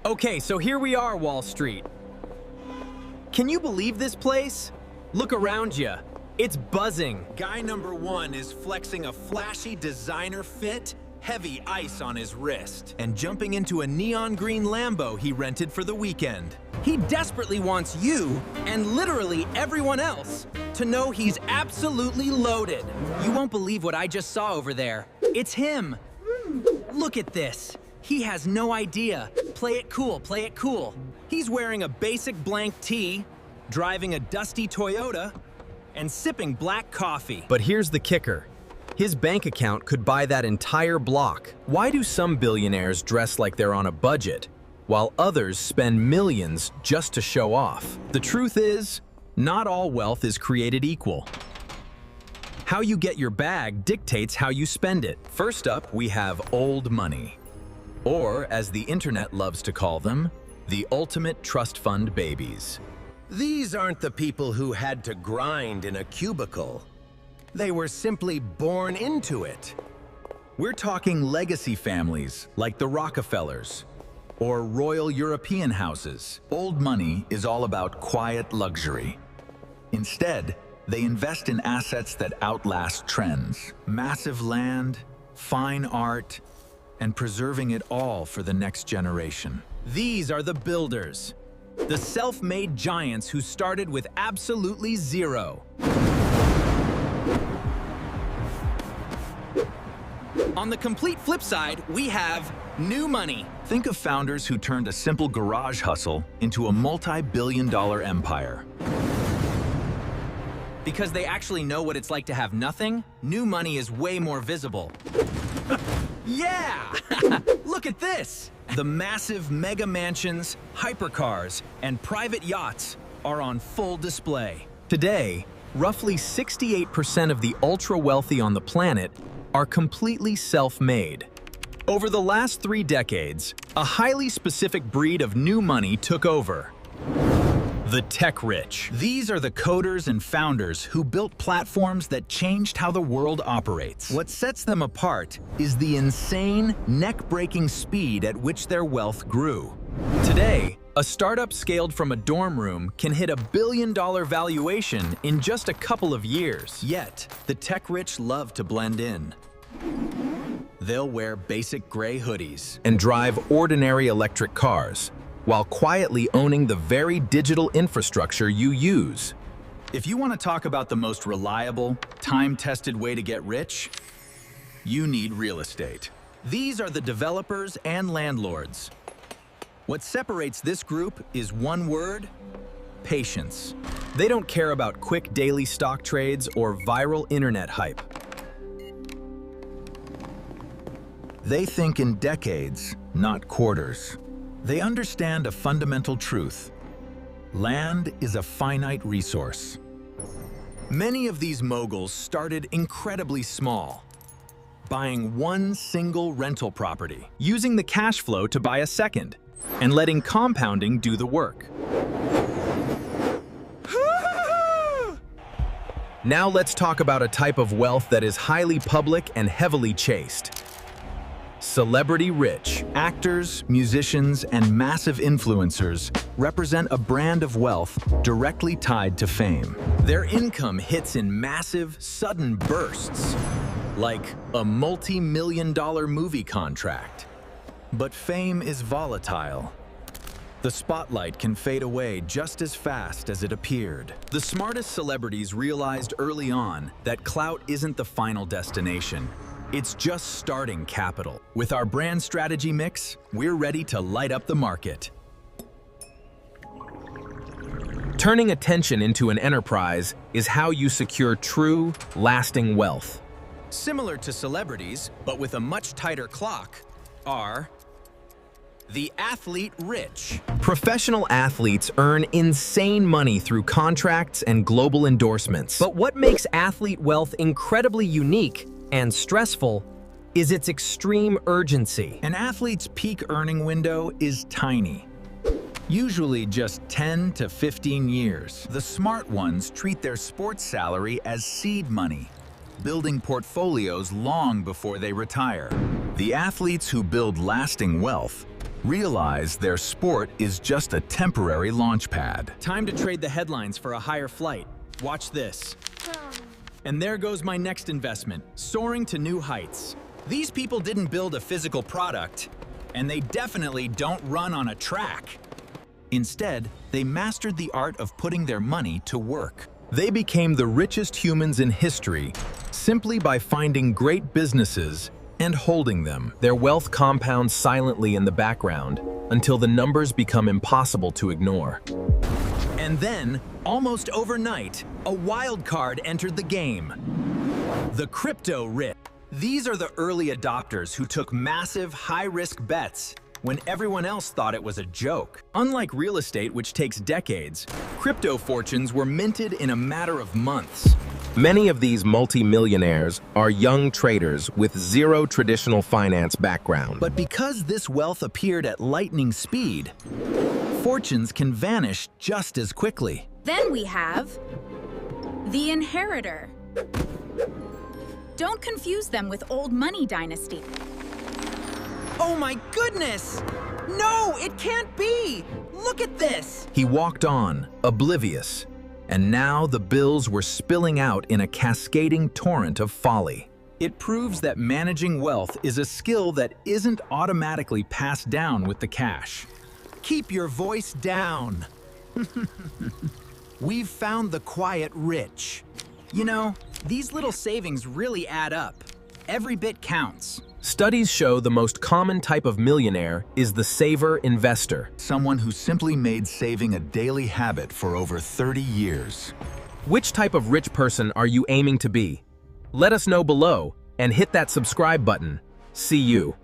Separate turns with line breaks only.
Okay, so here we are, Wall Street. Can you believe this place? Look around you. It's buzzing.
Guy number one is flexing a flashy designer fit, heavy ice on his wrist, and jumping into a neon green Lambo he rented for the weekend.
He desperately wants you, and literally everyone else, to know he's absolutely loaded. You won't believe what I just saw over there. It's him. Look at this. He has no idea. Play it cool, play it cool. He's wearing a basic blank tee, driving a dusty Toyota, and sipping black coffee.
But here's the kicker. His bank account could buy that entire block. Why do some billionaires dress like they're on a budget, while others spend millions just to show off? The truth is, not all wealth is created equal. How you get your bag dictates how you spend it. First up, we have old money. Or, as the internet loves to call them, the ultimate trust fund babies.
These aren't the people who had to grind in a cubicle. They were simply born into it.
We're talking legacy families like the Rockefellers or Royal European houses. Old money is all about quiet luxury. Instead, they invest in assets that outlast trends. Massive land, fine art, and preserving it all for the next generation.
These are the builders, the self-made giants who started with absolutely zero. On the complete flip side, we have new money.
Think of founders who turned a simple garage hustle into a multi-billion-dollar empire.
Because they actually know what it's like to have nothing, new money is way more visible. Yeah! Look at this! The massive mega mansions, hypercars, and private yachts are on full display.
Today, roughly 68% of the ultra-wealthy on the planet are completely self-made. Over the last 3 decades, a highly specific breed of new money took over. The tech-rich.
These are the coders and founders who built platforms that changed how the world operates. What sets them apart is the insane, neck-breaking speed at which their wealth grew.
Today, a startup scaled from a dorm room can hit $1 billion valuation in just a couple of years.
Yet, the tech-rich love to blend in. They'll wear basic gray hoodies
and drive ordinary electric cars, while quietly owning the very digital infrastructure you use.
If you want to talk about the most reliable, time-tested way to get rich, you need real estate. These are the developers and landlords. What separates this group is one word: patience.
They don't care about quick daily stock trades or viral internet hype.
They think in decades, not quarters. They understand a fundamental truth. Land is a finite resource.
Many of these moguls started incredibly small, buying one single rental property, using the cash flow to buy a second, and letting compounding do the work. Now let's talk about a type of wealth that is highly public and heavily chased. Celebrity rich.
Actors, musicians, and massive influencers represent a brand of wealth directly tied to fame.
Their income hits in massive, sudden bursts, like a multi-million-dollar movie contract.
But fame is volatile. The spotlight can fade away just as fast as it appeared.
The smartest celebrities realized early on that clout isn't the final destination. It's just starting capital. With our brand strategy mix, we're ready to light up the market. Turning attention into an enterprise is how you secure true, lasting wealth.
Similar to celebrities, but with a much tighter clock, are the athlete rich.
Professional athletes earn insane money through contracts and global endorsements.
But what makes athlete wealth incredibly unique and stressful is its extreme urgency.
An athlete's peak earning window is tiny, usually just 10 to 15 years. The smart ones treat their sports salary as seed money, building portfolios long before they retire. The athletes who build lasting wealth realize their sport is just a temporary launch pad.
Time to trade the headlines for a higher flight. Watch this. And there goes my next investment, soaring to new heights.
These people didn't build a physical product, and they definitely don't run on a track. Instead, they mastered the art of putting their money to work.
They became the richest humans in history simply by finding great businesses and holding them. Their wealth compounds silently in the background until the numbers become impossible to ignore.
And then, almost overnight, a wild card entered the game. The crypto rich. These are the early adopters who took massive, high-risk bets when everyone else thought it was a joke.
Unlike real estate, which takes decades, crypto fortunes were minted in a matter of months. Many of these multi-millionaires are young traders with zero traditional finance background.
But because this wealth appeared at lightning speed, fortunes can vanish just as quickly.
Then we have the inheritor. Don't confuse them with old money dynasty.
Oh my goodness! No, it can't be! Look at this!
He walked on, oblivious, and now the bills were spilling out in a cascading torrent of folly.
It proves that managing wealth is a skill that isn't automatically passed down with the cash. Keep your voice down. We've found the quiet rich.
You know, these little savings really add up. Every bit counts.
Studies show the most common type of millionaire is the saver investor.
Someone who simply made saving a daily habit for over 30 years.
Which type of rich person are you aiming to be? Let us know below and hit that subscribe button. See you.